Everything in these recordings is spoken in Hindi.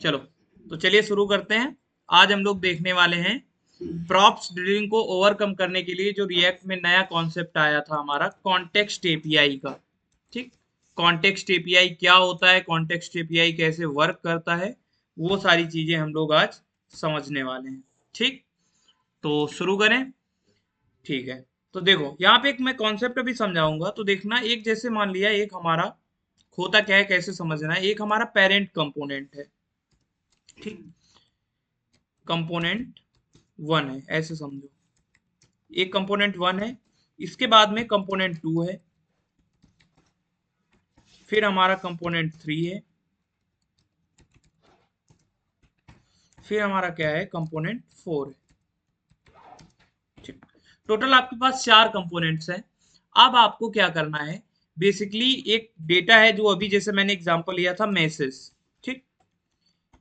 चलो तो चलिए शुरू करते हैं। आज हम लोग देखने वाले हैं प्रॉप्स ड्रिलिंग को ओवरकम करने के लिए जो रिएक्ट में नया कॉन्सेप्ट आया था हमारा कॉन्टेक्स्ट एपीआई का। ठीक, कॉन्टेक्स्ट एपीआई क्या होता है, कॉन्टेक्स्ट एपीआई कैसे वर्क करता है, वो सारी चीजें हम लोग आज समझने वाले हैं। ठीक, तो शुरू करें। ठीक है, तो देखो यहाँ पे एक मैं कॉन्सेप्ट अभी समझाऊंगा, तो देखना। एक जैसे मान लिया एक हमारा होता क्या है, कैसे समझना है। एक हमारा पेरेंट कंपोनेंट है, ठीक, कंपोनेंट वन है, ऐसे समझो। एक कंपोनेंट वन है, इसके बाद में कंपोनेंट टू है, फिर हमारा कंपोनेंट थ्री है, फिर हमारा क्या है, कंपोनेंट फोर है। ठीक, टोटल आपके पास चार कंपोनेंट्स हैं। अब आपको क्या करना है, बेसिकली एक डेटा है जो अभी जैसे मैंने एग्जांपल लिया था मैसेज। ठीक,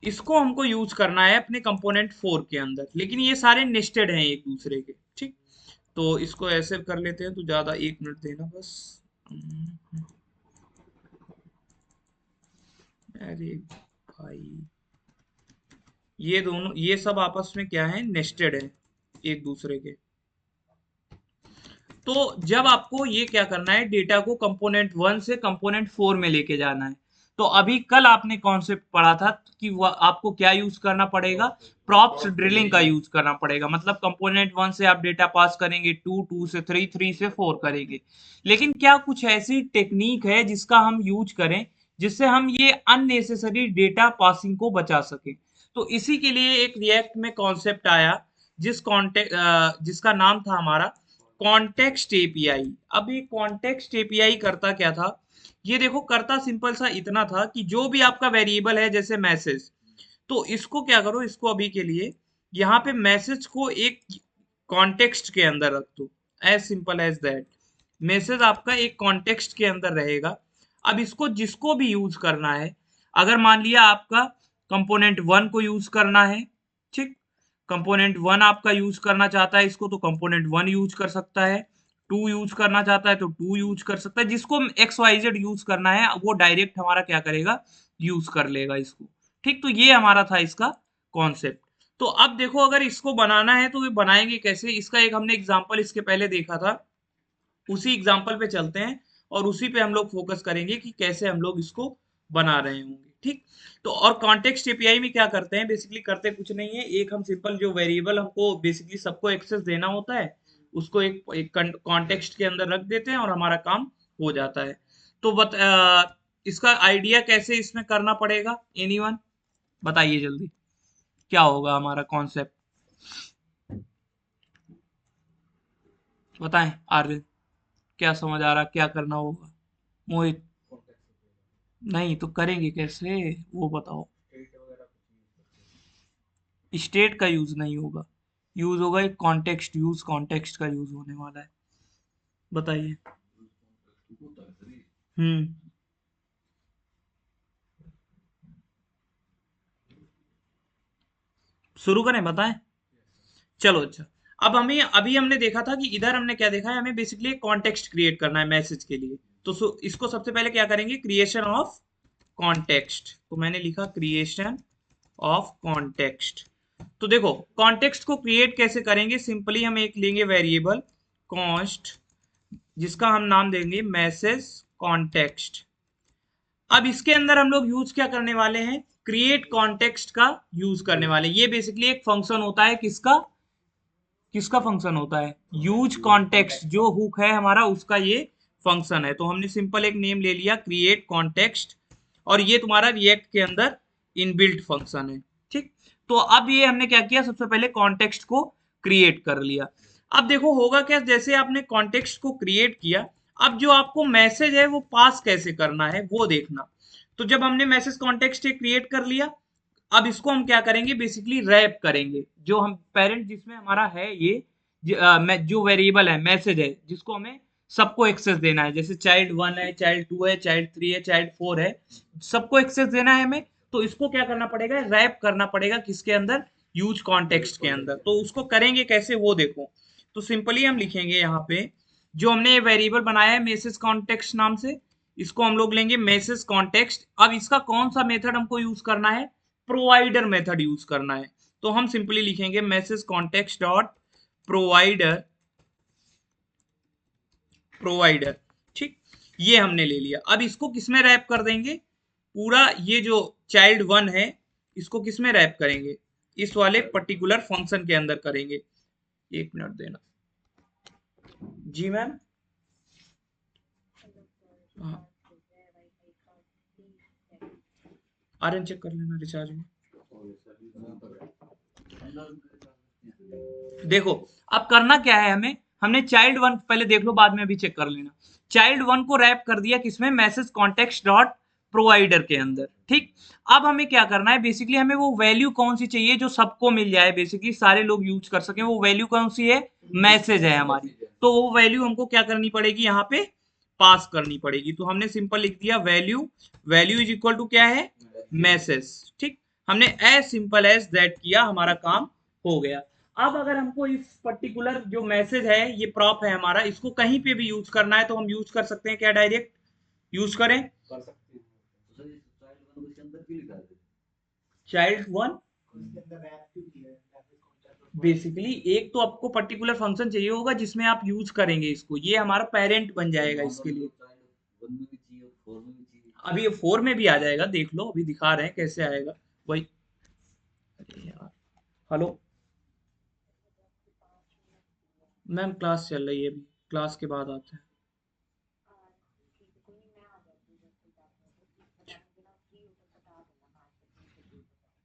इसको हमको यूज करना है अपने कंपोनेंट फोर के अंदर, लेकिन ये सारे नेस्टेड हैं एक दूसरे के। ठीक, तो इसको ऐसे कर लेते हैं, तो ज्यादा 1 मिनट देना बस। अरे भाई, ये दोनों ये सब आपस में क्या है, नेस्टेड है एक दूसरे के। तो जब आपको ये क्या करना है, डेटा को कंपोनेंट वन से कंपोनेंट फोर में लेके जाना है। तो अभी कल आपने कॉन्सेप्ट पढ़ा था कि आपको क्या यूज करना पड़ेगा, प्रॉप्स ड्रिलिंग का यूज करना पड़ेगा। मतलब कंपोनेंट वन से आप डेटा पास करेंगे टू, टू से थ्री, थ्री से फोर करेंगे। लेकिन क्या कुछ ऐसी टेक्निक है जिसका हम यूज करें जिससे हम ये अननेसेसरी डेटा पासिंग को बचा सके। तो इसी के लिए एक रिएक्ट में कॉन्सेप्ट आया जिसका नाम था हमारा कॉन्टेक्स्ट एपीआई। अब ये कॉन्टेक्स्ट एपीआई करता क्या था, ये देखो करता सिंपल सा इतना था कि जो भी आपका वेरिएबल है जैसे मैसेज, तो इसको क्या करो, इसको अभी के लिए यहाँ पे मैसेज को एक कॉन्टेक्स्ट के अंदर रख दो। As simple as that, message आपका एक कॉन्टेक्स्ट के अंदर रहेगा। अब इसको जिसको भी यूज करना है, अगर मान लिया आपका कंपोनेंट वन को यूज करना है, ठीक, कंपोनेंट वन आपका यूज करना चाहता है इसको, तो कंपोनेंट वन यूज कर सकता है। टू यूज करना चाहता है तो टू यूज कर सकता है। जिसको एक्स वाई जेड यूज करना है वो डायरेक्ट हमारा क्या करेगा, यूज कर लेगा इसको। ठीक, तो ये हमारा था इसका कॉन्सेप्ट। तो अब देखो अगर इसको बनाना है तो ये बनाएंगे कैसे, इसका एक हमने एग्जांपल इसके पहले देखा था, उसी एग्जांपल पे चलते हैं और उसी पे हम लोग फोकस करेंगे कि कैसे हम लोग इसको बना रहे होंगे। ठीक, तो और कॉन्टेक्स्ट एपीआई में क्या करते हैं, बेसिकली करते कुछ नहीं है, एक हम सिंपल जो वेरिएबल हमको बेसिकली सबको एक्सेस देना होता है उसको एक कॉन्टेक्स्ट के अंदर रख देते हैं और हमारा काम हो जाता है। तो इसका आइडिया कैसे इसमें करना पड़ेगा, एनीवन बताइए जल्दी, क्या होगा हमारा कॉन्सेप्ट, बताएं आर्यन, क्या समझ आ रहा, क्या करना होगा। मोहित, नहीं तो करेंगे कैसे, वो बताओ। स्टेट का यूज नहीं होगा, यूज होगा एक कॉन्टेक्स्ट, यूज कॉन्टेक्स्ट का यूज होने वाला है। बताइए। हम्म, शुरू करें, बताएं। चलो अच्छा, अब हमें अभी हमने देखा था कि इधर हमने क्या देखा है, हमें बेसिकली एक कॉन्टेक्स्ट क्रिएट करना है मैसेज के लिए। तो इसको सबसे पहले क्या करेंगे, क्रिएशन ऑफ कॉन्टेक्स्ट। तो मैंने लिखा क्रिएशन ऑफ कॉन्टेक्स्ट। तो देखो कॉन्टेक्स्ट को क्रिएट कैसे करेंगे, सिंपली हम एक लेंगे वेरिएबल कॉन्स्ट, जिसका हम नाम देंगे मैसेज कॉन्टेक्स्ट। अब इसके अंदर हम लोग यूज क्या करने वाले हैं, क्रिएट कॉन्टेक्स्ट का यूज करने वाले हैं। ये बेसिकली एक फंक्शन होता है, किसका, किसका फंक्शन होता है, यूज कॉन्टेक्स्ट जो हुक है हमारा उसका ये फंक्शन है। तो हमने सिंपल एक नेम ले लिया क्रिएट कॉन्टेक्स्ट, और ये तुम्हारा रिएक्ट के अंदर इनबिल्ट फंक्शन है। ठीक, तो अब ये हमने क्या किया, सबसे पहले कॉन्टेक्स्ट को क्रिएट कर लिया। अब देखो होगा क्या, जैसे आपने कॉन्टेक्स्ट को क्रिएट किया, अब जो आपको मैसेज है वो पास कैसे करना है वो देखना। तो जब हमने मैसेज कॉन्टेक्स्ट क्रिएट कर लिया, अब इसको हम क्या करेंगे, बेसिकली रैप करेंगे। जो हम पेरेंट जिसमें हमारा है ये जो वेरिएबल है मैसेज है, जिसको हमें सबको एक्सेस देना है, जैसे चाइल्ड वन है, चाइल्ड टू है, चाइल्ड थ्री है, चाइल्ड फोर है, सबको एक्सेस देना है हमें। तो इसको क्या करना पड़ेगा, रैप करना पड़ेगा किसके अंदर, यूज कॉन्टेक्स्ट के अंदर। तो उसको करेंगे कैसे वो देखो। तो सिंपली हम लिखेंगे यहाँ पे, जो हमने वेरिएबल बनाया है मैसेज कॉन्टेक्स्ट नाम से, इसको हम लोग लेंगे मैसेज कॉन्टेक्स्ट। अब इसका कौन सा मेथड हमको यूज करना है, प्रोवाइडर मेथड यूज करना है, तो हम सिंपली लिखेंगे message context dot provider, provider. ठीक, ये हमने ले लिया। अब इसको किसमें रैप कर देंगे, पूरा ये जो चाइल्ड 1 है इसको किसमें रैप करेंगे, इस वाले पर्टिकुलर फंक्शन के अंदर करेंगे। एक मिनट देना। जी मैम। हाँ, आर्यन चेक कर लेना रिचार्ज में। देखो अब करना क्या है हमें, हमने चाइल्ड 1 पहले देख लो, बाद में भी चेक कर लेना। चाइल्ड 1 को रैप कर दिया किसमें, मैसेज कॉन्टेक्स्ट डॉट प्रोवाइडर के अंदर। ठीक, अब हमें क्या करना है, बेसिकली हमें वो वैल्यू कौन सी चाहिए जो सबको मिल जाए, बेसिकली सारे लोग यूज कर सके, वो वैल्यू कौन सी है, मैसेज है हमारी। तो वो वैल्यू हमको क्या करनी पड़ेगी, यहाँ पे पास करनी पड़ेगी। तो हमने सिंपल लिख दिया value, value is equal to क्या है, मैसेज। ठीक, हमने एज सिंपल एज दैट किया, हमारा काम हो गया। अब अगर हमको इस पर्टिकुलर जो मैसेज है, ये प्रॉप है हमारा, इसको कहीं पे भी यूज करना है तो हम यूज कर सकते हैं क्या, डायरेक्ट यूज करें चाइल्ड 1। बेसिकली एक तो आपको पर्टिकुलर फंक्शन चाहिए होगा जिसमें आप यूज करेंगे इसको, ये हमारा पेरेंट बन जाएगा इसके लिए। अभी ये 4 में भी आ जाएगा, देख लो अभी दिखा रहे हैं कैसे आएगा वही। अरे यार, हेलो मैम, क्लास चल रही है अभी, क्लास के बाद आते हैं।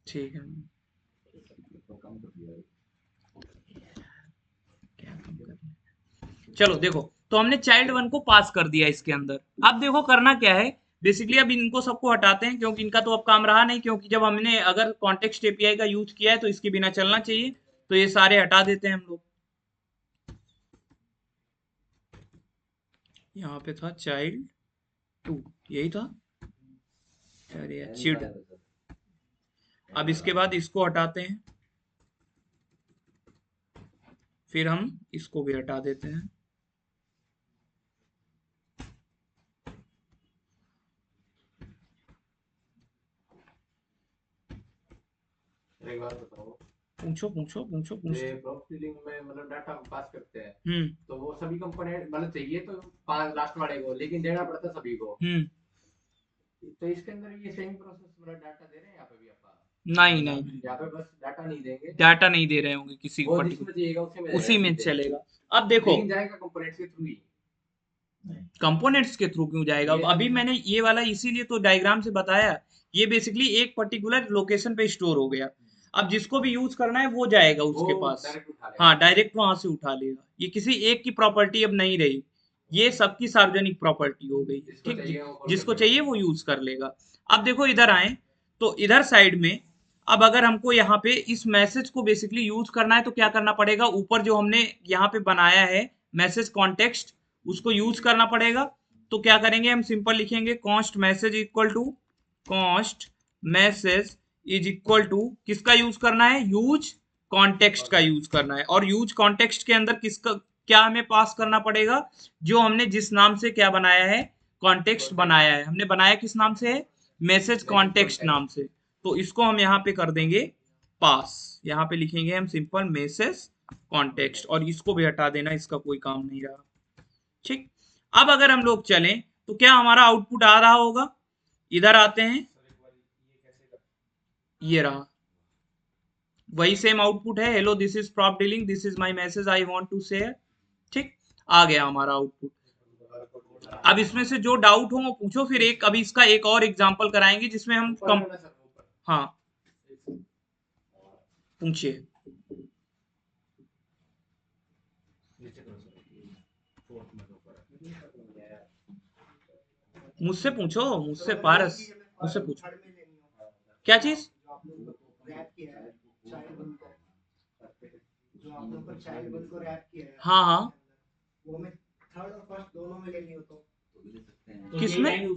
ठीक है मैम। क्या काम कर रहे हैं? चलो देखो, तो हमने चाइल्ड 1 को पास कर दिया इसके अंदर। अब देखो करना क्या है, बेसिकली अब इनको सबको हटाते हैं क्योंकि इनका तो अब काम रहा नहीं, क्योंकि जब हमने अगर कॉन्टेक्स्ट एपीआई का यूज किया है तो इसके बिना चलना चाहिए, तो ये सारे हटा देते हैं हम लोग। यहाँ पे था चाइल्ड 2, यही था। अरे चिड, अब इसके बाद इसको हटाते हैं, फिर हम इसको भी हटा देते हैं। एक बात बताओ, पूछो पूछो पूछो पूछो। ये प्रोफाइलिंग में मतलब डाटा पास करते हैं, तो वो सभी कंपोनेंट मतलब चाहिए तो 5 लास्ट वाले को, लेकिन देना पड़ता है सभी को। तो इसके अंदर ये सेम प्रोसेस मतलब डाटा दे रहे हैं यहाँ पे भी आप? नहीं नहीं, यहाँ पे बस डाटा नहीं देंगे, डाटा नहीं दे रहे होंगे किसी को वो पर्टिकुलर, जिसमें चाहिएगा उसी में चलेगा। अब देखो लेकिन जाएगा कंपोनेंट्स के थ्रू ही। कंपोनेंट्स के थ्रू क्यों जाएगा, अभी मैंने ये वाला इसीलिए तो डायग्राम से बताया, ये बेसिकली एक पर्टिकुलर लोकेशन पे स्टोर हो गया। अब जिसको भी यूज करना है वो जाएगा उसके पास, हाँ डायरेक्ट वहां से उठा लेगा। ये किसी एक की प्रॉपर्टी अब नहीं रही, ये सबकी सार्वजनिक प्रॉपर्टी हो गई। ठीक, जिसको चाहिए वो यूज कर लेगा। अब देखो इधर आए, तो इधर साइड में अब अगर हमको यहाँ पे इस मैसेज को बेसिकली यूज करना है तो क्या करना पड़ेगा, ऊपर जो हमने यहाँ पे बनाया है मैसेज कॉन्टेक्स्ट, उसको यूज करना पड़ेगा। तो क्या करेंगे, हम सिंपल लिखेंगे const message equal to, const message is equal to, किसका यूज करना है, यूज कॉन्टेक्स्ट का यूज करना है। और यूज कॉन्टेक्स्ट के अंदर किसका क्या हमें पास करना पड़ेगा, जो हमने जिस नाम से क्या बनाया है, कॉन्टेक्स्ट बनाया है, हमने बनाया किस नाम से है, मैसेज कॉन्टेक्स्ट नाम से। तो इसको हम यहाँ पे कर देंगे पास, यहाँ पे लिखेंगे हम सिंपल मैसेज कॉन्टेक्स्ट, और इसको भी हटा देना, इसका कोई काम नहीं रहा। ठीक, अब अगर हम लोग चलें तो क्या हमारा आउटपुट आ रहा होगा, इधर आते हैं, ये रहा, वही सेम आउटपुट है, hello this is prop dealing, this is my message I want to share. ठीक, आ गया हमारा आउटपुट। अब इसमें से जो डाउट हो वो पूछो, फिर एक अभी इसका एक और एग्जांपल कराएंगे जिसमें हम हाँ पूछिए, मुझसे पूछो, मुझसे पारस, मुझसे पूछो क्या चीज। हाँ हाँ, किसमें,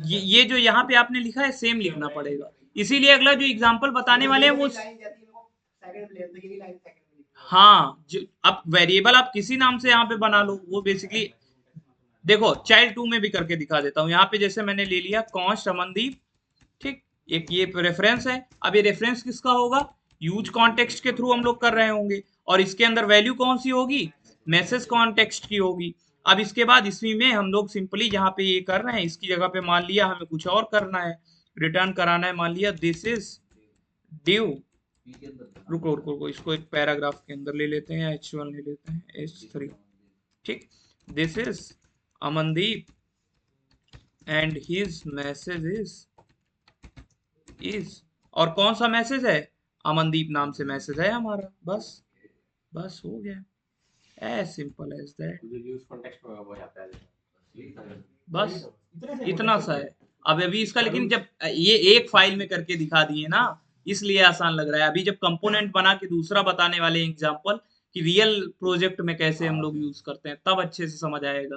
ये जो यहाँ पे आपने लिखा है सेम लिखना पड़ेगा, इसीलिए अगला जो एग्जांपल बताने वाले हैं वो, हाँ जो आप वेरिएबल आप किसी नाम से यहाँ पे बना लो, वो बेसिकली देखो चाइल्ड 2 में भी करके दिखा देता हूँ। यहाँ पे जैसे मैंने ले लिया कॉन्स्ट अमनदीप, ठीक, एक ये रेफरेंस है। अब ये रेफरेंस किसका होगा, यूज कॉन्टेक्स्ट के थ्रू हम लोग कर रहे होंगे, और इसके अंदर वैल्यू कौन सी होगी, मैसेज कॉन्टेक्स्ट की होगी। अब इसके बाद इसी में हम लोग सिंपली जहाँ पे ये कर रहे हैं इसकी जगह पे मान लिया हमें कुछ और करना है, रिटर्न कराना है, मान लिया दिस इज ड्यू, रुको रुको रुको, इसको एक पैराग्राफ के अंदर ले लेते हैं, H1 ले लेते हैं, H3, ठीक, this is Amandeep and his message is, और कौन सा मैसेज है, अमनदीप नाम से मैसेज है हमारा, बस बस हो गया, as simple as that, use context में वो जाता है बस इतना सा है। अब अभी इसका लेकिन जब ये एक फाइल में करके दिखा दिए ना, इसलिए आसान लग रहा है। अभी जब कंपोनेंट बना के दूसरा बताने वाले एग्जांपल कि रियल प्रोजेक्ट में कैसे हम लोग यूज करते हैं, तब अच्छे से समझ आएगा,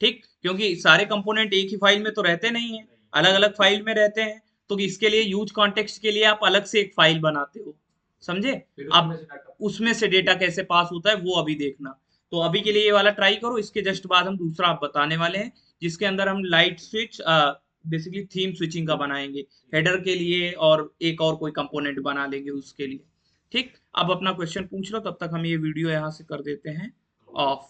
ठीक, क्योंकि सारे कंपोनेंट एक ही फाइल में तो रहते नहीं है, अलग अलग फाइल में रहते हैं, तो इसके लिए यूज कॉन्टेक्स्ट के लिए आप अलग से एक फाइल बनाते हो, समझे। अब उसमें से डेटा कैसे पास होता है वो अभी देखना। तो अभी के लिए ये वाला ट्राई करो, इसके जस्ट बाद हम दूसरा आप बताने वाले हैं जिसके अंदर हम light switch basically theme switching का बनाएंगे हेडर के लिए, और एक और कोई कंपोनेंट बना लेंगे उसके लिए, ठीक। अब अपना क्वेश्चन पूछ लो, तब तक हम ये वीडियो यहाँ से कर देते हैं ऑफ।